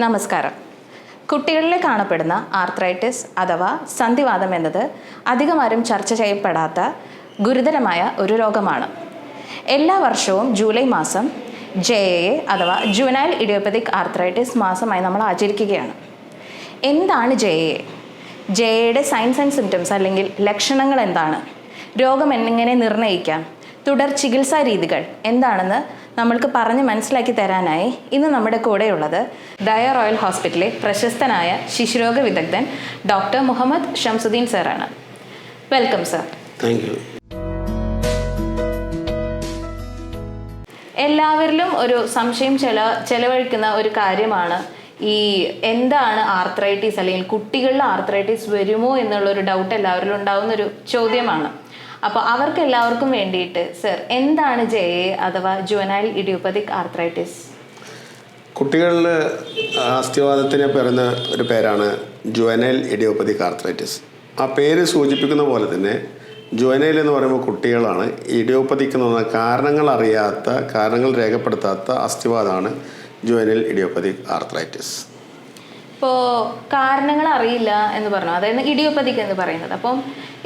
നമസ്കാരം. കുട്ടികളിൽ കാണപ്പെടുന്ന ആർത്രൈറ്റിസ് അഥവാ സന്ധിവാതം എന്നത് അധികമാരും ചർച്ച ചെയ്യപ്പെടാത്ത ഗുരുതരമായ ഒരു രോഗമാണ്. എല്ലാ വർഷവും ജൂലൈ മാസം JAA അഥവാ ജുവനൈൽ ഇഡിയോപ്പതിക് ആർത്രൈറ്റിസ് മാസമായി നമ്മൾ ആചരിക്കുകയാണ്. എന്താണ് JAA? JAAയുടെ സൈൻസ് ആൻഡ് സിംറ്റംസ് അല്ലെങ്കിൽ ലക്ഷണങ്ങൾ എന്താണ്? രോഗം എങ്ങനെ നിർണ്ണയിക്കാം? തുടർ ചികിത്സാ രീതികൾ എന്താണെന്ന് നമ്മൾക്ക് പറഞ്ഞ് മനസ്സിലാക്കി തരാനായി ഇന്ന് നമ്മുടെ കൂടെയുള്ളത് ദയ റോയൽ ഹോസ്പിറ്റലിലെ പ്രശസ്തനായ ശിശുരോഗ വിദഗ്ധൻ ഡോക്ടർ മുഹമ്മദ് ഷംസുദ്ദീൻ സാറാണ്. Welcome sir. Thank you. എല്ലാവരിലും ഒരു സംശയം ചെലവഴിക്കുന്ന ഒരു കാര്യമാണ് ഈ എന്താണ് ആർത്രൈറ്റിസ്, അല്ലെങ്കിൽ കുട്ടികളിൽ ആർത്രൈറ്റിസ് വരുമോ എന്നുള്ളൊരു ഡൗട്ട് എല്ലാവരിലും ഉണ്ടാകുന്ന ഒരു ചോദ്യമാണ്. അപ്പോൾ അവർക്ക് എല്ലാവർക്കും വേണ്ടിയിട്ട് സർ, എന്താണ് JAA അഥവാ ജുവനൈൽ ഇഡിയോപ്പതിക് ആർത്രൈറ്റിസ്? കുട്ടികളിൽ അസ്ഥിവാതത്തിന് പറയുന്ന ഒരു പേരാണ് ജുവനൈൽ ഇഡിയോപ്പതിക് ആർത്രൈറ്റിസ്. ആ പേര് സൂചിപ്പിക്കുന്ന പോലെ തന്നെ ജുവനൈൽ എന്ന് പറയുമ്പോൾ കുട്ടികളാണ്. ഇഡിയോപ്പതിക് എന്ന് പറഞ്ഞാൽ കാരണങ്ങൾ രേഖപ്പെടുത്താത്ത അസ്ഥിവാതമാണ് ജുവനൈൽ ഇഡിയോപ്പതിക് ആർത്രൈറ്റിസ്. ഇപ്പോൾ കാരണങ്ങൾ അറിയില്ല എന്ന് പറഞ്ഞു, അതായത് ഇഡിയോപ്പതിക് എന്ന് പറയുന്നത്. അപ്പം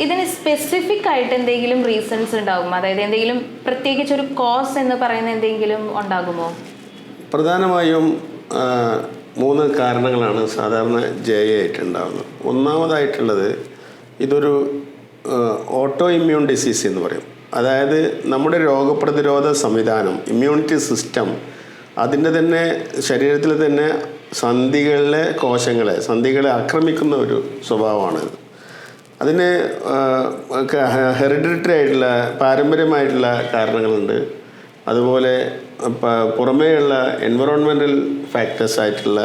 ഇതിന് സ്പെസിഫിക് ആയിട്ട് എന്തെങ്കിലും റീസൺസ് ഉണ്ടാകുമോ? അതായത് എന്തെങ്കിലും പ്രത്യേകിച്ച് ഒരു കോസ് എന്ന് പറയുന്ന എന്തെങ്കിലും ഉണ്ടാകുമോ? പ്രധാനമായും 3 കാരണങ്ങളാണ് സാധാരണ JAA ആയിട്ട് ഉണ്ടാകുന്നത്. ഒന്നാമതായിട്ടുള്ളത് ഇതൊരു ഓട്ടോ ഇമ്മ്യൂൺ ഡിസീസ് എന്ന് പറയും. അതായത് നമ്മുടെ രോഗപ്രതിരോധ സംവിധാനം, ഇമ്മ്യൂണിറ്റി സിസ്റ്റം, അതിൻ്റെ തന്നെ ശരീരത്തിൽ തന്നെ സന്ധികളെ ആക്രമിക്കുന്ന ഒരു സ്വഭാവമാണിത്. അതിന് ഹെറിഡിറ്ററി ആയിട്ടുള്ള പാരമ്പര്യമായിട്ടുള്ള കാരണങ്ങളുണ്ട്. അതുപോലെ പുറമേയുള്ള എൻവറോൺമെൻറ്റൽ ഫാക്ടേഴ്സ് ആയിട്ടുള്ള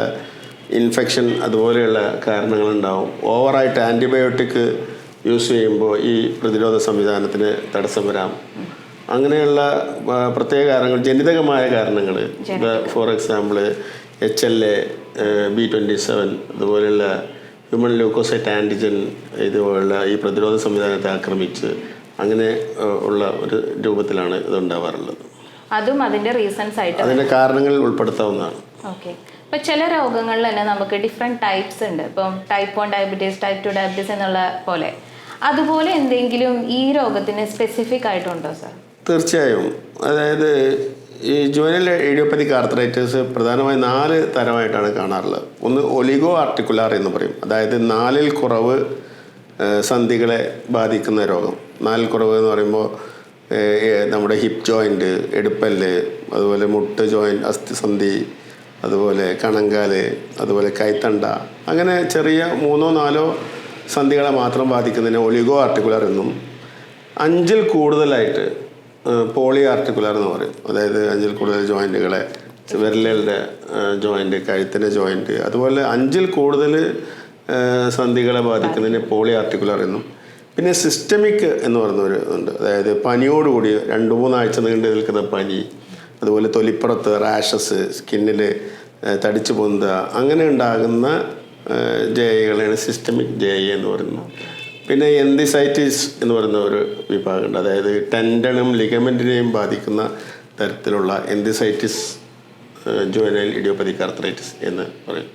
ഇൻഫെക്ഷൻ അതുപോലെയുള്ള കാരണങ്ങളുണ്ടാവും. ഓവറായിട്ട് ആൻറ്റിബയോട്ടിക് യൂസ് ചെയ്യുമ്പോൾ ഈ പ്രതിരോധ സംവിധാനത്തിന് തടസ്സം വരാം. അങ്ങനെയുള്ള പ്രത്യേക കാരണങ്ങൾ, ജനിതകമായ കാരണങ്ങൾ, ഫോർ എക്സാമ്പിൾ HLA, B27 അതുപോലെയുള്ള ഹ്യൂമൻ ലൂക്കോസൈറ്റ് ആൻറ്റിജൻ ഇതുപോലുള്ള ഈ പ്രതിരോധ സംവിധാനത്തെ ആക്രമിച്ച് അങ്ങനെ ഉള്ള ഒരു രൂപത്തിലാണ് ഇതുണ്ടാവാറുള്ളത്. അതും അതിൻ്റെ റീസൺസ് ആയിട്ട് അതിൻ്റെ കാരണങ്ങളിൽ ഉൾപ്പെടുത്താവുന്നതാണ്. ഓക്കെ. ഇപ്പം ചില രോഗങ്ങളിൽ തന്നെ നമുക്ക് ഡിഫറെൻറ്റ് ടൈപ്സ് ഉണ്ട്. ഇപ്പം ടൈപ്പ് 1 ഡയബറ്റീസ്, ടൈപ്പ് 2 ഡയബറ്റീസ് എന്നുള്ള പോലെ. അതുപോലെ എന്തെങ്കിലും ഈ രോഗത്തിന് സ്പെസിഫിക് ആയിട്ടുണ്ടോ സർ? തീർച്ചയായും. അതായത് ഈ ജുവനൈൽ ഇഡിയോപ്പതിക് ആർത്രൈറ്റിസ് പ്രധാനമായും 4 തരമായിട്ടാണ് കാണാറുള്ളത്. ഒന്ന് ഒലിഗോ ആർട്ടിക്കുലാർ എന്ന് പറയും. അതായത് 4ൽ കുറവ് സന്ധികളെ ബാധിക്കുന്ന രോഗം. 4ൽ കുറവ് എന്ന് പറയുമ്പോൾ നമ്മുടെ ഹിപ്പ് ജോയിൻറ്റ്, എടുപ്പല്ല്, അതുപോലെ മുട്ട് ജോയിൻറ്റ്, അസ്ഥിസന്ധി, അതുപോലെ കണങ്കാല്, അതുപോലെ കൈത്തണ്ട, അങ്ങനെ ചെറിയ 3-4 സന്ധികളെ മാത്രം ബാധിക്കുന്നതിന് ഒലിഗോ ആർട്ടിക്കുലാർ എന്നും, 5ൽ കൂടുതലായിട്ട് പോളി ആർട്ടിക്കുലാർ എന്ന് പറയും. അതായത് 5ൽ കൂടുതൽ ജോയിൻറ്റുകളെ, വിരലുകളുടെ ജോയിൻറ്റ്, കഴുത്തിൻ്റെ ജോയിൻറ്റ്, അതുപോലെ 5ൽ കൂടുതൽ സന്ധികളെ ബാധിക്കുന്നതിന് പോളി ആർട്ടിക്കുലാർ എന്നും. പിന്നെ സിസ്റ്റമിക് എന്ന് പറയുന്നൊരു ഉണ്ട്. അതായത് പനിയോടുകൂടി 2-3 ആഴ്ച നീണ്ടു നിൽക്കുന്ന പനി, അതുപോലെ തൊലിപ്പുറത്ത് റാഷസ്, സ്കിന്നിൽ തടിച്ചു പൊന്തുക, അങ്ങനെ ഉണ്ടാകുന്ന JAAകളെയാണ് സിസ്റ്റമിക് JAA എന്ന് പറയുന്നത്. പിന്നെ എൻഡിസൈറ്റിസ് എന്ന് പറയുന്ന ഒരു വിഭാഗമുണ്ട്. അതായത് ടെൻഡനും ലിഗമെൻറ്റിനെയും ബാധിക്കുന്ന തരത്തിലുള്ള എൻഡിസൈറ്റിസ് ജുവനൈൽ ഇഡിയോപ്പതിക് ആർത്രൈറ്റിസ് എന്ന് പറയും.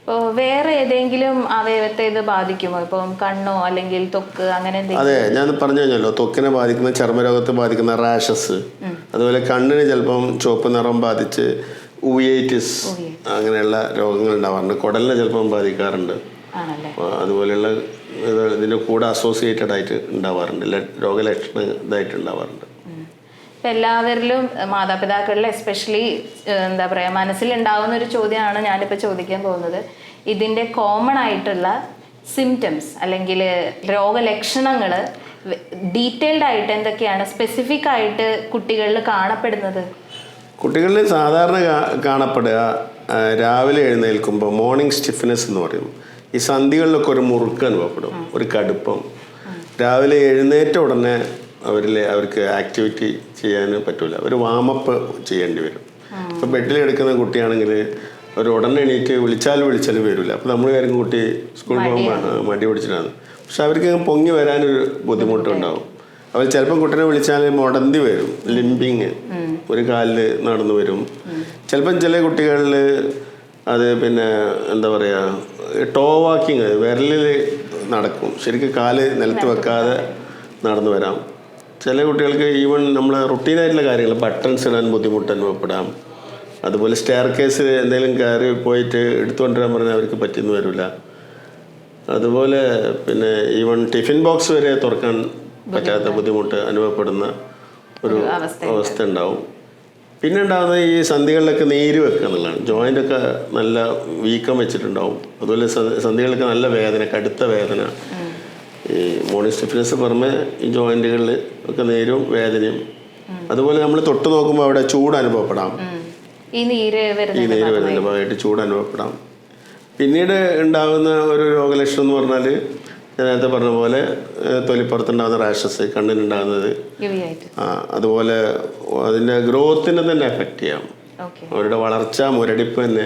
ഇപ്പോൾ വേറെ ഏതെങ്കിലും അവയവത്തെ ഇത് ബാധിക്കുമോ? ഇപ്പം കണ്ണോ അല്ലെങ്കിൽ ത്വക്ക് അങ്ങനെ എന്തെങ്കിലും? അതെ, ഞാൻ പറഞ്ഞു കഴിഞ്ഞല്ലോ, ത്വക്കിനെ ബാധിക്കുന്ന, ചർമ്മരോഗത്തെ ബാധിക്കുന്ന റാഷസ്, അതുപോലെ കണ്ണിന് ചിലപ്പം ചുവപ്പ് നിറം ബാധിച്ച് ഊയേറ്റിസ്, അങ്ങനെയുള്ള രോഗങ്ങൾ ഉണ്ടാവാറുണ്ട്. കുടലിനെ ചിലപ്പം ബാധിക്കാറുണ്ട്. അതുപോലെയുള്ള ഇതിൻ്റെ കൂടെ അസോസിയേറ്റഡ് ആയിട്ട് ഉണ്ടാവാറുണ്ട്, രോഗലക്ഷണം ഇതായിട്ട് ഉണ്ടാവാറുണ്ട്. ഇപ്പം എല്ലാവരിലും മാതാപിതാക്കളിൽ എസ്പെഷ്യലി എന്താ പറയുക, മനസ്സിലുണ്ടാകുന്ന ഒരു ചോദ്യമാണ് ഞാനിപ്പോൾ ചോദിക്കാൻ പോകുന്നത്. ഇതിൻ്റെ കോമൺ ആയിട്ടുള്ള സിംറ്റംസ് അല്ലെങ്കിൽ രോഗലക്ഷണങ്ങൾ ഡീറ്റെയിൽഡ് ആയിട്ട് എന്തൊക്കെയാണ് സ്പെസിഫിക് ആയിട്ട് കുട്ടികളിൽ കാണപ്പെടുന്നത്? കുട്ടികളിൽ സാധാരണ കാണപ്പെടുക രാവിലെ എഴുന്നേൽക്കുമ്പോൾ മോർണിംഗ് സ്റ്റിഫ്നെസ് എന്ന് പറയും. ഈ സന്ധികളിലൊക്കെ ഒരു മുറുക്ക് അനുഭവപ്പെടും, ഒരു കടുപ്പം. രാവിലെ എഴുന്നേറ്റ ഉടനെ അവർക്ക് ആക്ടിവിറ്റി ചെയ്യാൻ പറ്റില്ല, ഒരു വാമപ്പ് ചെയ്യേണ്ടി വരും. ഇപ്പോൾ ബെഡിൽ എടുക്കുന്ന കുട്ടിയാണെങ്കിൽ ഒരു ഉടനെ എണീറ്റ് വിളിച്ചാൽ വരില്ല. അപ്പോൾ നമ്മൾ കാര്യം കുട്ടി സ്കൂളിൽ പോകുമ്പോൾ മടി പിടിച്ചിട്ടാണ്. പക്ഷെ അവർക്ക് പൊങ്ങി വരാനൊരു ബുദ്ധിമുട്ടുണ്ടാവും. അവർ ചിലപ്പം കുട്ടീനെ വിളിച്ചാൽ മുടന്തി വരും, ലിംബിങ്, ഒരു കാലിൽ നടന്നു വരും. ചിലപ്പം ചില കുട്ടികളിൽ അത് പിന്നെ എന്താ പറയുക, ടോ വാക്കിങ്, വിരലിൽ നടക്കും, ശരിക്കും കാല് നിലത്ത് വെക്കാതെ നടന്നു വരാം. ചില കുട്ടികൾക്ക് ഈവൻ നമ്മൾ റുട്ടീനായിട്ടുള്ള കാര്യങ്ങൾ, ബട്ടൺസ് ഇടാൻ ബുദ്ധിമുട്ട് അനുഭവപ്പെടാം. അതുപോലെ സ്റ്റെയർ കേസ് എന്തെങ്കിലും കയറി പോയിട്ട് എടുത്തുകൊണ്ടുവരാൻ പറഞ്ഞാൽ അവർക്ക് പറ്റിയെന്ന് വരില്ല. അതുപോലെ പിന്നെ ഈവൻ ടിഫിൻ ബോക്സ് വരെ തുറക്കാൻ പറ്റാത്ത ബുദ്ധിമുട്ട് അനുഭവപ്പെടുന്ന ഒരു അവസ്ഥ ഉണ്ടാവും. പിന്നെ ഉണ്ടാകുന്നത് ഈ സന്ധികളിലൊക്കെ നീര് വെക്കുക എന്നുള്ളതാണ്. ജോയിൻ്റൊക്കെ നല്ല വീക്കം വെച്ചിട്ടുണ്ടാവും. അതുപോലെ സന്ധികളിലൊക്കെ നല്ല വേദന, കടുത്ത വേദന. ഈ മോർണിംഗ് സ്റ്റിഫ്നെസ് പുറമെ ഈ ജോയിൻറ്റുകളിൽ ഒക്കെ നീരും വേദനയും. അതുപോലെ നമ്മൾ തൊട്ട് നോക്കുമ്പോൾ അവിടെ ചൂട് അനുഭവപ്പെടാം. ഈ നീര് വരുന്നതിൻ്റെ ഭാഗമായിട്ട് ചൂട് അനുഭവപ്പെടാം. പിന്നീട് ഉണ്ടാകുന്ന ഒരു രോഗലക്ഷണം എന്ന് പറഞ്ഞാൽ ഞാൻ നേരത്തെ പറഞ്ഞ പോലെ തൊലിപ്പുറത്തുണ്ടാകുന്ന റാഷസ്, കണ്ണിനുണ്ടാകുന്നത്, അതുപോലെ അതിൻ്റെ ഗ്രോത്തിനെ തന്നെ എഫക്റ്റ് ചെയ്യാം. അവരുടെ വളർച്ച, മുരടിപ്പ് തന്നെ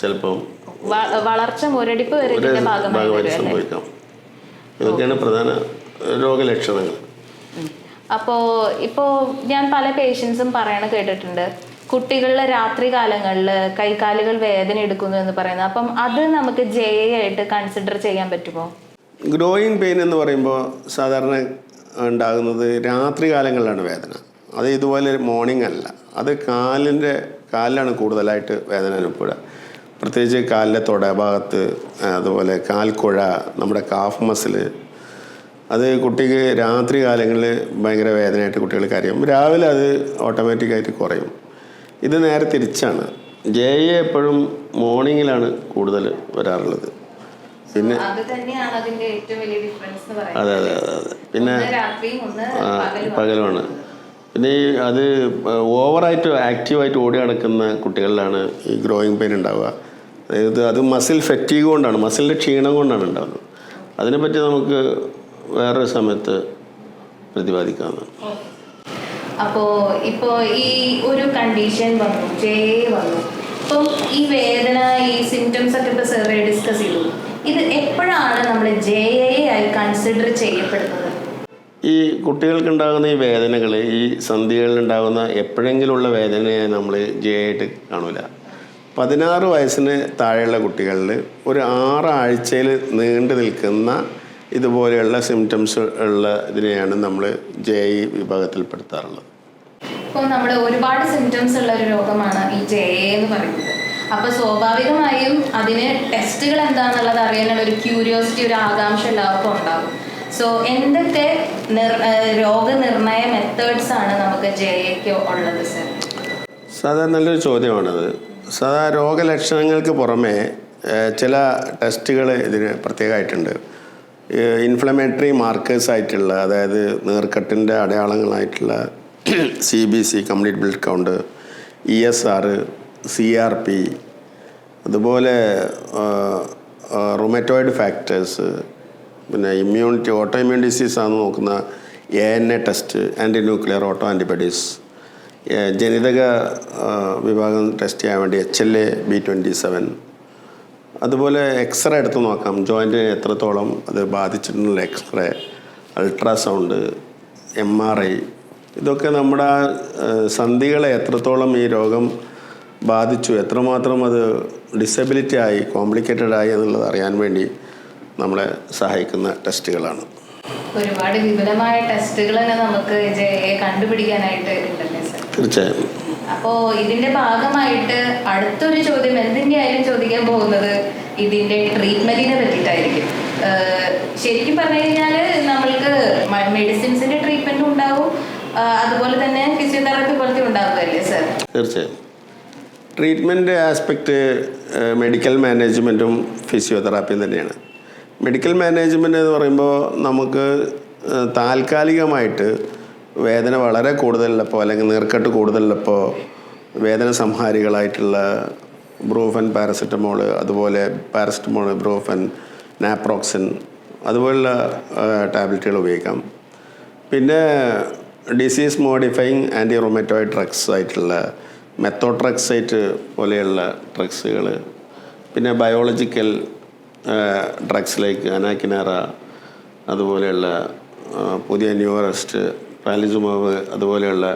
ചിലപ്പം ഭാഗമായിട്ട് സംഭവിക്കാം. ഇതൊക്കെയാണ് പ്രധാന രോഗലക്ഷണങ്ങൾ. ഇപ്പോൾ ഞാൻ പല പേഷ്യൻസും പറയണ കേട്ടിട്ടുണ്ട്, കുട്ടികളുടെ രാത്രി കാലങ്ങളിൽ കൈകാലുകൾ വേദന എടുക്കുന്നു എന്ന് പറയുന്നത്. അപ്പം അത് നമുക്ക് JA ആയിട്ട് കൺസിഡർ ചെയ്യാൻ പറ്റുമോ? ഗ്രോയിങ് പെയിൻ എന്ന് പറയുമ്പോൾ സാധാരണ ഉണ്ടാകുന്നത് രാത്രി കാലങ്ങളിലാണ് വേദന. അത് ഇതുപോലെ മോർണിംഗ് അല്ല. അത് കാലിലാണ് കൂടുതലായിട്ട് വേദന അനുഭവപ്പെടുക. പ്രത്യേകിച്ച് കാലിലെ തൊടഭാഗത്ത്, അതുപോലെ കാൽക്കുഴ, നമ്മുടെ കാഫ് മസിൽ. അത് കുട്ടിക്ക് രാത്രി കാലങ്ങളിൽ ഭയങ്കര വേദനയായിട്ട് കുട്ടികൾ കരയും. രാവിലെ അത് ഓട്ടോമാറ്റിക്കായിട്ട് കുറയും. ഇത് നേരെ തിരിച്ചാണ്. JA എപ്പോഴും മോർണിംഗിലാണ് കൂടുതൽ വരാറുള്ളത്. പിന്നെ അതെ. പിന്നെ പകലുമാണ്. പിന്നെ ഈ അത് ഓവറായിട്ട് ആക്റ്റീവായിട്ട് ഓടി നടക്കുന്ന കുട്ടികളിലാണ് ഈ ഗ്രോയിങ് പെയിൻ ഉണ്ടാവുക. അതായത് അത് മസിൽ ഫെറ്റീഗ് കൊണ്ടാണ്, മസിലിൻ്റെ ക്ഷീണം കൊണ്ടാണ് ഉണ്ടാകുന്നത്. അതിനെപ്പറ്റി നമുക്ക് വേറൊരു സമയത്ത് പ്രതിപാദിക്കാവുന്നതാണ്. ഇപ്പോൾ ഈ ഒരു കണ്ടീഷൻ വന്നു, JA വന്നു. ഇപ്പം ഈ വേദന, ഈ സിംറ്റംസ് ഒക്കെ ഇപ്പോൾ സാറ് ഡിസ്കസ് ചെയ്തു. ഇത് എപ്പോഴാണ് നമ്മൾ JA ആയി കൺസിഡർ ചെയ്യപ്പെടുന്നത്? ഈ കുട്ടികൾക്കുണ്ടാകുന്ന ഈ വേദനകൾ, ഈ സന്ധികളിലുണ്ടാകുന്ന എപ്പോഴെങ്കിലുള്ള വേദനയെ നമ്മൾ JA ആയിട്ട് കാണൂല. 16 വയസ്സിന് താഴെയുള്ള കുട്ടികളിൽ ഒരു 6 ആഴ്ചയിൽ നീണ്ടു നിൽക്കുന്ന ഇതുപോലെയുള്ള സിംറ്റംസ് ഉള്ള ഇതിനെയാണ് നമ്മൾ JA വിഭാഗത്തിൽപ്പെടുത്താറുള്ളത്. ഇപ്പോൾ നമ്മൾ ഒരുപാട് സിംറ്റംസ് ഉള്ള ഒരു രോഗമാണ് ഈ JA എന്ന് പറയുന്നത്. അപ്പോൾ സ്വാഭാവികമായും അതിന് ടെസ്റ്റുകൾ എന്താണെന്നുള്ളത് അറിയാനുള്ള ഒരു ക്യൂരിയോസിറ്റി, ഒരു ആകാംക്ഷ എല്ലാവർക്കും ഉണ്ടാകും. സോ എന്തൊക്കെ രോഗനിർണയ മെത്തേഡ്സ് ആണ് നമുക്ക് JAക്ക് ഉള്ളത് സർ? സാധാരണ നല്ലൊരു ചോദ്യമാണത്. സാധാരണ രോഗലക്ഷണങ്ങൾക്ക് പുറമെ ചില ടെസ്റ്റുകൾ ഇതിന് പ്രത്യേകമായിട്ടുണ്ട്. ഇൻഫ്ലമേറ്ററി മാർക്കേഴ്സ് ആയിട്ടുള്ള, അതായത് നീർക്കെട്ടിൻ്റെ അടയാളങ്ങളായിട്ടുള്ള CBC, complete blood count, ESR, CRP, അതുപോലെ റൊമറ്റോയിഡ് ഫാക്ടേഴ്സ്, പിന്നെ ഇമ്മ്യൂണിറ്റി, ഓട്ടോ ഇമ്മ്യൂൺ ഡിസീസ് ആണ് നോക്കുന്ന ANA test, anti nuclear autoantibodies, ജനിതക വിഭാഗം ടെസ്റ്റ് ചെയ്യാൻ വേണ്ടി HLA, B27. അതുപോലെ എക്സ്റേ എടുത്ത് നോക്കാം, ജോയിൻറ്റിന് എത്രത്തോളം അത് ബാധിച്ചിട്ടുള്ള എക്സ്റേ, അൾട്രാസൗണ്ട്, MRI. ഇതൊക്കെ നമ്മുടെ സന്ധികളെ എത്രത്തോളം ഈ രോഗം ബാധിച്ചു, എത്രമാത്രം അത് ഡിസബിലിറ്റി ആയി, കോംപ്ലിക്കേറ്റഡ് ആയി എന്നുള്ളത് അറിയാൻ വേണ്ടി നമ്മളെ സഹായിക്കുന്ന ടെസ്റ്റുകളാണ്. ഒരുപാട് വിപുലമായ ടെസ്റ്റുകൾ തന്നെ നമുക്ക് കണ്ടുപിടിക്കാനായിട്ട് ഉണ്ടല്ലേ സർ? തീർച്ചയായും. അപ്പോൾ ഇതിന്റെ ഭാഗമായിട്ട് അടുത്തൊരു ചോദ്യം എന്തിൻ്റെയായാലും ചോദിക്കാൻ പോകുന്നത് ഇതിന്റെ ട്രീറ്റ്മെന്റിനെ പറ്റിയിട്ടായിരിക്കും. ശരിക്കും പറഞ്ഞു കഴിഞ്ഞാൽ നമ്മൾക്ക് മെഡിസിൻസിന്റെ ട്രീറ്റ്മെന്റും ഉണ്ടാവും, അതുപോലെ തന്നെ ഫിസിയോതെറാപ്പി പോലത്തെ ഉണ്ടാവുകയല്ലേ സർ? തീർച്ചയായും. ട്രീറ്റ്മെൻറ്റ് ആസ്പെക്റ്റ് മെഡിക്കൽ മാനേജ്മെൻറ്റും ഫിസിയോതെറാപ്പിയും തന്നെയാണ്. മെഡിക്കൽ മാനേജ്മെൻറ്റ് എന്ന് പറയുമ്പോൾ നമുക്ക് താൽക്കാലികമായിട്ട് വേദന വളരെ കൂടുതലുള്ളപ്പോൾ, അല്ലെങ്കിൽ നീർക്കെട്ട് കൂടുതലുള്ളപ്പോൾ വേദന സംഹാരികളായിട്ടുള്ള ബ്രൂഫൻ, പാരസെറ്റമോൾ, അതുപോലെ പാരസെറ്റമോൾ, ബ്രൂഫൻ, നാപ്രോക്സിൻ, അതുപോലുള്ള ടാബ്ലറ്റുകൾ ഉപയോഗിക്കാം. പിന്നെ disease modifying anti rheumatoid drugs ആയിട്ടുള്ള മെത്തോട്രക്സൈറ്റ് പോലെയുള്ള ഡ്രഗ്സുകൾ, പിന്നെ ബയോളജിക്കൽ ഡ്രഗ്സിലേക്ക് അനാക്കിനാറ, അതുപോലെയുള്ള പുതിയ ന്യൂറസ്റ്റ്, പാലിസുമാവ്, അതുപോലെയുള്ള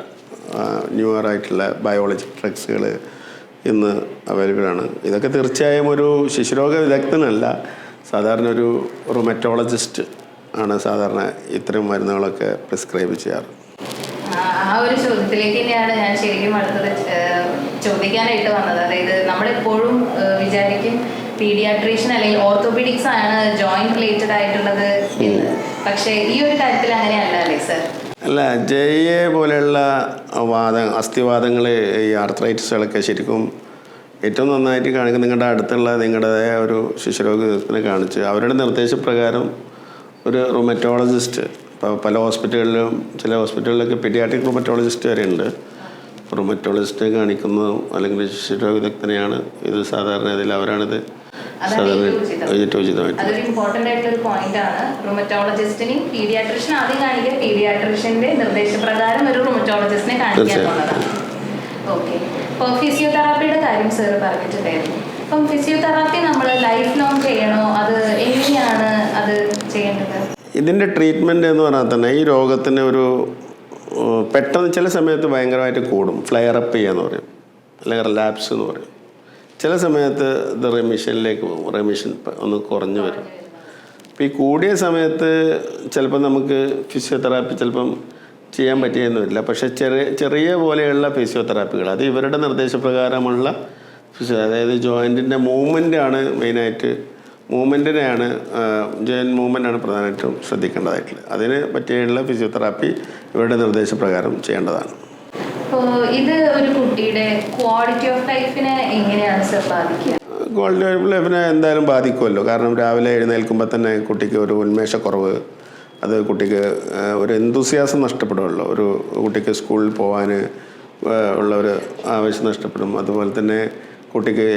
ന്യൂറായിട്ടുള്ള ബയോളജിക് ഡ്രഗ്സുകൾ, ഇന്ന് അവൈലബിൾ ആണ്. ഇതൊക്കെ തീർച്ചയായും ഒരു ശിശുരോഗ വിദഗ്ധനല്ല, സാധാരണ ഒരു റുമറ്റോളജിസ്റ്റ് ആണ് സാധാരണ ഇത്തരം മരുന്നുകളൊക്കെ പ്രിസ്ക്രൈബ് ചെയ്യാറ്. ആ ഒരു ചോദ്യത്തിലേക്ക് തന്നെയാണ് ഞാൻ ശരിക്കും അടുത്തത് ചോദിക്കാനായിട്ട് വന്നത്. അതായത് നമ്മളെപ്പോഴും വിചാരിക്കും പീഡിയാട്രീഷ്യൻ അല്ലെങ്കിൽ ഓർത്തോപീഡിക്സ് ആണ് ജോയിന്റ് റിലേറ്റഡ് ആയിട്ടുള്ളത് എന്ന്. പക്ഷേ ഈ ഒരു കാര്യത്തിൽ അങ്ങനെയല്ല അല്ലേ സർ? അല്ല, ജെ പോലെയുള്ള അസ്ഥിവാദങ്ങൾ, ഈ ആർത്രൈറ്റിസുകളൊക്കെ ശരിക്കും ഏറ്റവും നന്നായിട്ട് കാണിക്കുന്ന നിങ്ങളുടെ അടുത്തുള്ള നിങ്ങളുടേതായ ഒരു ശിശുരോഗ വിദഗ്ധനെ കാണിച്ച് അവരുടെ നിർദ്ദേശപ്രകാരം ഒരു റുമറ്റോളജിസ്റ്റ്, ഇപ്പോൾ പല ഹോസ്പിറ്റലുകളിലും ചില ഹോസ്പിറ്റലുകളിലൊക്കെ പീഡിയാട്രിക് റുമറ്റോളജിസ്റ്റ് വരെ ഉണ്ട്. റുമറ്റോളജിസ്റ്റിനെ കാണിക്കുന്നതും അല്ലെങ്കിൽ ശിശുരോഗ വിദഗ്ധനെയാണ് ഇത് സാധാരണ ഇതിൽ അവരാണിത് ഉചിതമായിട്ട്. അതൊരു ഇമ്പോർട്ടൻ്റ് ആയിട്ടുള്ള പോയിന്റ് ആണ്. റുമറ്റോളജിസ്റ്റിനെയും പീഡിയാട്രിഷ്യൻ ആദ്യം കാണിക്കുക, പീഡിയാട്രിഷ്യന്റെ നിർദ്ദേശപ്രകാരം ഒരു റുമറ്റോളജിസ്റ്റിനെ കാണിക്കുക എന്നുള്ളതാണ്. ഓക്കെ. ഇപ്പോൾ ഫിസിയോതെറാപ്പിയുടെ കാര്യം സാർ പറഞ്ഞിട്ടുണ്ടായിരുന്നു. അപ്പം ഫിസിയോതെറാപ്പി നമ്മൾ ലൈഫ് ലോങ് ചെയ്യണോ? അത് എങ്ങനെയാണ് അത് ചെയ്യേണ്ടത്? ഇതിൻ്റെ ട്രീറ്റ്മെൻറ്റ് എന്ന് പറഞ്ഞാൽ തന്നെ ഈ രോഗത്തിന് ഒരു പെട്ടെന്ന് ചില സമയത്ത് ഭയങ്കരമായിട്ട് കൂടും, ഫ്ലെയർ അപ്പ് ചെയ്യാന്ന് പറയും, അല്ലെങ്കിൽ റിലാപ്സ് എന്ന് പറയും. ചില സമയത്ത് ഇത് റെമിഷൻ ഒന്ന് കുറഞ്ഞു വരും. അപ്പോൾ ഈ കൂടിയ സമയത്ത് ചിലപ്പോൾ നമുക്ക് ഫിസിയോതെറാപ്പി ചിലപ്പം ചെയ്യാൻ പറ്റിയെന്ന് വരില്ല. പക്ഷേ ചെറിയ പോലെയുള്ള ഫിസിയോതെറാപ്പികൾ അത് ഇവരുടെ നിർദ്ദേശപ്രകാരമുള്ള അതായത് ജോയിൻറ്റിൻ്റെ മൂവ്മെൻ്റാണ് മെയിനായിട്ട്, ജോയിൻറ്റ് മൂവ്മെൻ്റാണ് പ്രധാനമായിട്ടും ശ്രദ്ധിക്കേണ്ടതായിട്ടുള്ളത്. അതിന് പറ്റിയുള്ള ഫിസിയോതെറാപ്പി ഇവരുടെ നിർദ്ദേശപ്രകാരം ചെയ്യേണ്ടതാണ്. അപ്പോൾ ഇത് ഒരു കുട്ടിയുടെ ക്വാളിറ്റി ഓഫ് ലൈഫിനെ എങ്ങനെയാണ് സർ ബാധിക്കുക? ക്വാളിറ്റി ഓഫ് ലൈഫിനെ എന്തായാലും ബാധിക്കുമല്ലോ. കാരണം രാവിലെ എഴുന്നേൽക്കുമ്പോൾ തന്നെ കുട്ടിക്ക് ഒരു ഉന്മേഷക്കുറവ്, അത് കുട്ടിക്ക് ഒരു എന്തൂസിയാസം നഷ്ടപ്പെടുമല്ലോ. ഒരു കുട്ടിക്ക് സ്കൂളിൽ പോകാൻ ഉള്ള ഒരു ആവശ്യം നഷ്ടപ്പെടും. അതുപോലെ തന്നെ കുട്ടിക്ക്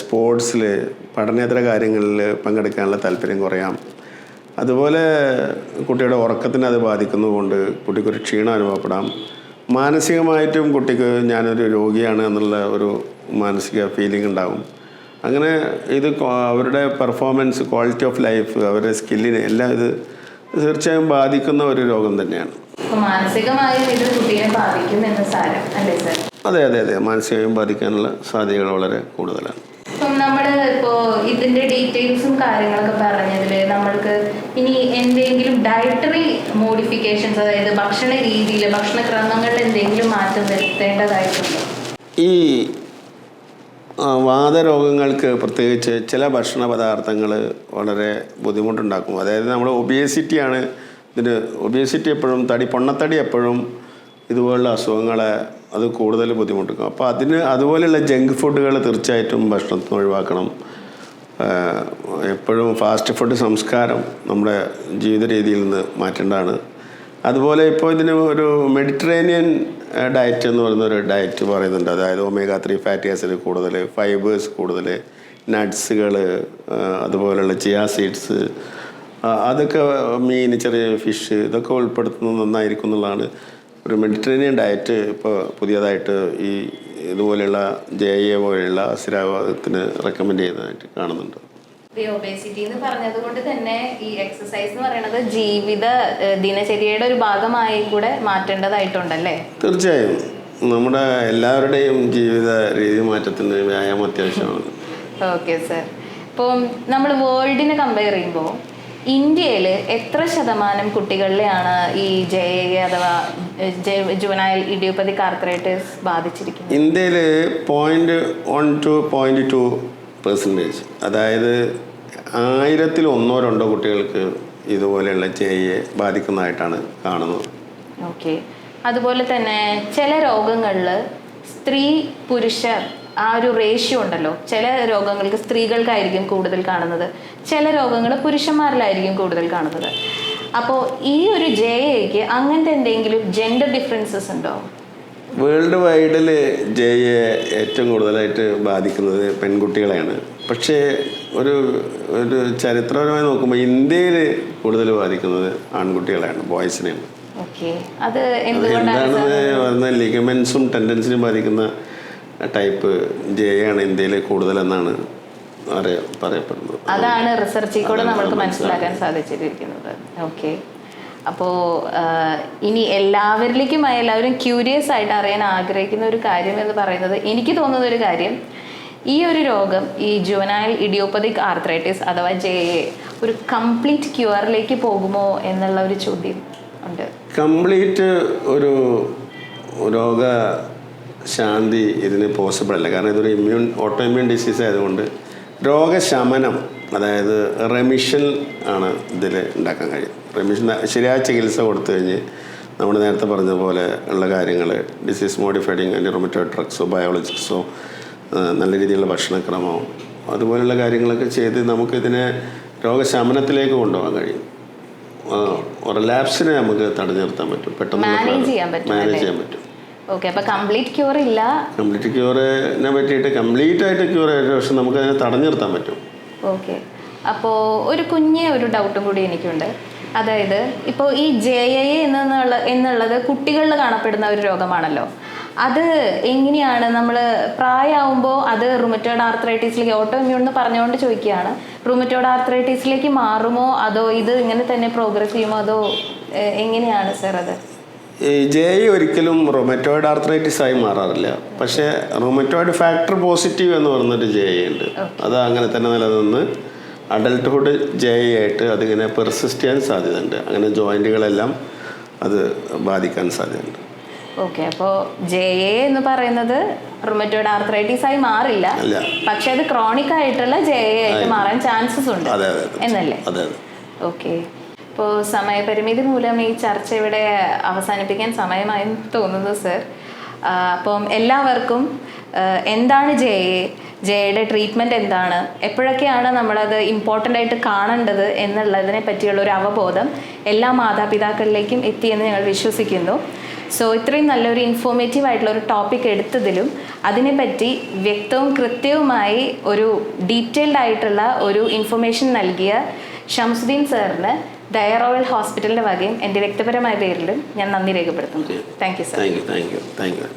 സ്പോർട്സിൽ, പഠനേതര കാര്യങ്ങളിൽ പങ്കെടുക്കാനുള്ള താല്പര്യം കുറയാം. അതുപോലെ കുട്ടിയുടെ ഉറക്കത്തിനെ അത് ബാധിക്കുന്നതുകൊണ്ട് കുട്ടിക്കൊരു ക്ഷീണം അനുഭവപ്പെടാം. മാനസികമായിട്ടും കുട്ടിക്ക് ഞാനൊരു രോഗിയാണ് എന്നുള്ള ഒരു മാനസിക ഫീലിംഗ് ഉണ്ടാകും. അങ്ങനെ ഇത് അവരുടെ പെർഫോമൻസ്, ക്വാളിറ്റി ഓഫ് ലൈഫ്, അവരുടെ സ്കില്ലിനെ എല്ലാം ഇത് തീർച്ചയായും ബാധിക്കുന്ന ഒരു രോഗം തന്നെയാണ്. മാനസികമായും ഇത് കുട്ടിയെ ബാധിക്കും എന്ന് സാരം അല്ലേ സർ? അതെ, മാനസികമായും ബാധിക്കാനുള്ള സാധ്യതകൾ വളരെ കൂടുതലാണ്. ഇപ്പം നമ്മൾ ഇപ്പോൾ ഇതിൻ്റെ ഡീറ്റെയിൽസും കാര്യങ്ങളൊക്കെ പറഞ്ഞതിൽ നമ്മൾക്ക് ഇനി എന്തെങ്കിലും ഡയറ്ററി മോഡിഫിക്കേഷൻസ്, അതായത് ഭക്ഷണ രീതിയിൽ, ഭക്ഷണക്രമങ്ങളിൽ എന്തെങ്കിലും മാറ്റം വരുത്തേണ്ടതായിട്ടുണ്ടോ? ഈ വാതരോഗങ്ങൾക്ക് പ്രത്യേകിച്ച് ചില ഭക്ഷണ പദാർത്ഥങ്ങൾ വളരെ ബുദ്ധിമുട്ടുണ്ടാക്കും. അതായത് നമ്മൾ ഒബിയസിറ്റിയാണ് ഇതിന്. ഒബിയസിറ്റി എപ്പോഴും പൊണ്ണത്തടി എപ്പോഴും ഇതുപോലുള്ള അസുഖങ്ങളെ അത് കൂടുതൽ ബുദ്ധിമുട്ടിക്കും. അപ്പോൾ അതുപോലെയുള്ള ജങ്ക് ഫുഡുകൾ തീർച്ചയായിട്ടും ഭക്ഷണത്തിന് ഒഴിവാക്കണം. എപ്പോഴും ഫാസ്റ്റ് ഫുഡ് സംസ്കാരം നമ്മുടെ ജീവിത രീതിയിൽ നിന്ന് മാറ്റേണ്ടതാണ്. അതുപോലെ ഇപ്പോൾ ഇതിന് ഒരു മെഡിറ്ററേനിയൻ ഡയറ്റ് എന്ന് പറയുന്നൊരു ഡയറ്റ് പറയുന്നുണ്ട്. അതായത് omega-3 ഫാറ്റി ആസിഡ് കൂടുതൽ, ഫൈബേഴ്സ് കൂടുതൽ, നട്ട്സുകൾ, അതുപോലെയുള്ള ചിയാ സീഡ്സ്, അതൊക്കെ മീൻ, ചെറിയ ഫിഷ്, ഇതൊക്കെ ഉൾപ്പെടുത്തുന്നത് നന്നായിരിക്കും എന്നുള്ളതാണ് ഒരു മെഡിറ്ററേനിയൻ ഡയറ്റ് ഇപ്പോൾ പുതിയതായിട്ട് ഈ ഇതുപോലെയുള്ള JA പോലെയുള്ള സ്ഥിരാവാദത്തിന് റെക്കമെൻഡ് ചെയ്യുന്നതായിട്ട് കാണുന്നുണ്ട്. ഒബേസിറ്റി എന്ന് പറഞ്ഞത് കൊണ്ട് തന്നെ ഈ എക്സസൈസ് എന്ന് പറയുന്നത് ജീവിത ദിനചര്യയുടെ ഒരു ഭാഗമായി കൂടെ മാറ്റേണ്ടതായിട്ടുണ്ടല്ലേ? തീർച്ചയായും നമ്മുടെ എല്ലാവരുടെയും ജീവിത രീതി മാറ്റത്തിന് വ്യായാമം അത്യാവശ്യമാണ്. Okay sir. ഇപ്പോൾ നമ്മൾ വേൾഡിനെ കമ്പയർ ചെയ്യുമ്പോൾ ഇന്ത്യയിൽ എത്ര ശതമാനം കുട്ടികളിലെയാണ് ഈ JA അഥവാ ജുവനൈൽ ഇഡിയോപ്പതിക് ആർത്രൈറ്റിസ് ബാധിച്ചിരിക്കുന്നത്? ഇന്ത്യയിൽ 0.1 to 0.2%, അതായത് 1000-ൽ 1-2 കുട്ടികൾക്ക് ഇതുപോലെയുള്ള JA ബാധിക്കുന്നതായിട്ടാണ് കാണുന്നത്. ഓക്കെ. അതുപോലെ തന്നെ ചില രോഗങ്ങളിൽ സ്ത്രീ പുരുഷ ആ ഒരു റേഷ്യോ ഉണ്ടല്ലോ. ചില രോഗങ്ങൾക്ക് സ്ത്രീകൾക്കായിരിക്കും കൂടുതൽ കാണുന്നത്, ചില രോഗങ്ങൾ പുരുഷന്മാരിലായിരിക്കും കൂടുതൽ കാണുന്നത്. അപ്പോൾ ഈ ഒരു JAക്ക് അങ്ങനത്തെ എന്തെങ്കിലും ജെൻഡർ ഡിഫറൻസസ് ഉണ്ടോ? വേൾഡ് വൈഡിൽ JA ഏറ്റവും കൂടുതലായിട്ട് ബാധിക്കുന്നത് പെൺകുട്ടികളെയാണ്. പക്ഷേ ഒരു ചരിത്രപരമായി നോക്കുമ്പോൾ ഇന്ത്യയിൽ കൂടുതൽ ബാധിക്കുന്നത് ആൺകുട്ടികളെയാണ്, ബോയ്സിനെയാണ്. അത് എന്താണ് പറയുന്നത്, ലിഗമെന്റ്സും ടെൻഡൻസിനും ബാധിക്കുന്ന ടൈപ്പ് JA ആണ് ഇന്ത്യയിൽ കൂടുതലെന്നാണ് പറയപ്പെടുന്നത്. അതാണ് റിസർച്ചിൽ കൂടെ നമ്മൾക്ക് മനസ്സിലാക്കാൻ സാധിച്ചിരിക്കുന്നത്. ഓക്കെ. അപ്പോൾ ഇനി എല്ലാവരും ക്യൂരിയസ് ആയിട്ട് അറിയാൻ ആഗ്രഹിക്കുന്ന ഒരു കാര്യം എന്ന് പറയുന്നത്, എനിക്ക് തോന്നുന്ന ഒരു കാര്യം, ഈ ഒരു രോഗം, ഈ ജുവനൈൽ ഇഡിയോപ്പതിക് ആർത്രൈറ്റിസ് അഥവാ JA ഒരു കംപ്ലീറ്റ് ക്യൂറിലേക്ക് പോകുമോ എന്നുള്ള ഒരു ചോദ്യം ഉണ്ട്. കംപ്ലീറ്റ് ഒരു രോഗശാന്തി ഇതിന് പോസിബിൾ അല്ല. കാരണം ഇതൊരു ഓട്ടോ ഇമ്മ്യൂൺ ഡിസീസ് ആയതുകൊണ്ട് രോഗശമനം, അതായത് റെമിഷൻ ആണ് ഇതിൽ ഉണ്ടാക്കാൻ കഴിയും. റെമിഷൻ ശരിയായ ചികിത്സ കൊടുത്തു കഴിഞ്ഞ് നമ്മൾ നേരത്തെ പറഞ്ഞ പോലെ ഉള്ള കാര്യങ്ങൾ, ഡിസീസ് മോഡിഫൈഡിങ് ആൻറ്റി റൊമറ്റോയിഡ് ഡ്രഗ്സോ ബയോളജിക്സോ, നല്ല രീതിയിലുള്ള ഭക്ഷണക്രമമോ അതുപോലുള്ള കാര്യങ്ങളൊക്കെ ചെയ്ത് നമുക്കിതിനെ രോഗശമനത്തിലേക്ക് കൊണ്ടുപോകാൻ കഴിയും. റിലാപ്സിനെ നമുക്ക് തടഞ്ഞു നിർത്താൻ പറ്റും, പെട്ടെന്ന് മാനേജ് ചെയ്യാൻ പറ്റും. ഓക്കെ, അപ്പോൾ കംപ്ലീറ്റ് ക്യൂർ ഇല്ല. കംപ്ലീറ്റ് ക്യൂറിനെ പറ്റിയിട്ട് കംപ്ലീറ്റ് ആയിട്ട് ക്യൂർ ആയിട്ട്, പക്ഷെ നമുക്ക് അതിനെ തടഞ്ഞു നിർത്താൻ പറ്റും. ഓക്കെ, അപ്പോൾ ഒരു ഡൗട്ടും കൂടി എനിക്കുണ്ട്. അതായത് ഇപ്പോൾ ഈ JA എന്നുള്ളത് കുട്ടികളിൽ കാണപ്പെടുന്ന ഒരു രോഗമാണല്ലോ. അത് എങ്ങനെയാണ് നമ്മൾ പ്രായമാകുമ്പോൾ അത് റുമറ്റോയ്ഡ് ആർത്രൈറ്റിസിലേക്ക്, ഓട്ടോ ഇമ്മ്യൂൺ എന്ന് പറഞ്ഞുകൊണ്ട് ചോദിക്കുകയാണ്, റുമറ്റോയ്ഡ് ആർത്രൈറ്റിസിലേക്ക് മാറുമോ അതോ ഇത് ഇങ്ങനെ തന്നെ പ്രോഗ്രസ് ചെയ്യുമോ അതോ എങ്ങനെയാണ് സർ അത്? ഈ JA ഒരിക്കലും റൊമറ്റോയിഡ് ആർത്രൈറ്റിസ് ആയി മാറാറില്ല. പക്ഷേ റൊമറ്റോയിഡ് ഫാക്ടർ പോസിറ്റീവ് എന്ന് പറഞ്ഞൊരു JA ഉണ്ട്. അത് അങ്ങനെ തന്നെ നിലനിന്ന് അഡൽട്ട്ഹുഡ് JA ആയിട്ട് അതിങ്ങനെ പെർസിസ്റ്റ് ചെയ്യാൻ സാധ്യതയുണ്ട്. അങ്ങനെ ജോയിൻറ്റുകളെല്ലാം അത് ബാധിക്കാൻ സാധ്യതയുണ്ട്. ഓക്കെ, അപ്പോൾ JA എന്ന് പറയുന്നത് റുമറ്റോയ്ഡ് ആർത്രൈറ്റിസ് ആയി മാറില്ല, പക്ഷെ അത് ക്രോണിക് ആയിട്ടുള്ള JA ആയിട്ട് മാറാൻ ചാൻസസ് ഉണ്ട് എന്നല്ലേ? ഓക്കെ, ഇപ്പോൾ സമയപരിമിതി മൂലം ഈ ചർച്ച ഇവിടെ അവസാനിപ്പിക്കാൻ സമയമായി തോന്നുന്നു സർ. അപ്പം എല്ലാവർക്കും എന്താണ് JAയുടെ ട്രീറ്റ്മെൻറ്റ് എന്താണ്, എപ്പോഴൊക്കെയാണ് നമ്മളത് ഇമ്പോർട്ടൻ്റ് ആയിട്ട് കാണേണ്ടത് എന്നുള്ളതിനെ പറ്റിയുള്ള ഒരു അവബോധം എല്ലാ മാതാപിതാക്കളിലേക്കും എത്തിയെന്ന് ഞങ്ങൾ വിശ്വസിക്കുന്നു. സോ ഇത്രയും നല്ലൊരു ഇൻഫോർമേറ്റീവ് ആയിട്ടുള്ള ഒരു ടോപ്പിക് എടുത്തതിലും അതിനെപ്പറ്റി വ്യക്തവും കൃത്യവുമായി ഒരു ഡീറ്റെയിൽഡ് ആയിട്ടുള്ള ഒരു ഇൻഫർമേഷൻ നൽകിയ ഷംസുദ്ദീൻ സാറിന് ദയ റോയൽ ഹോസ്പിറ്റലിൻ്റെ വകയും എൻ്റെ വ്യക്തിപരമായ പേരിലും ഞാൻ നന്ദി രേഖപ്പെടുത്തുന്നു. Thank you sir. Thank you.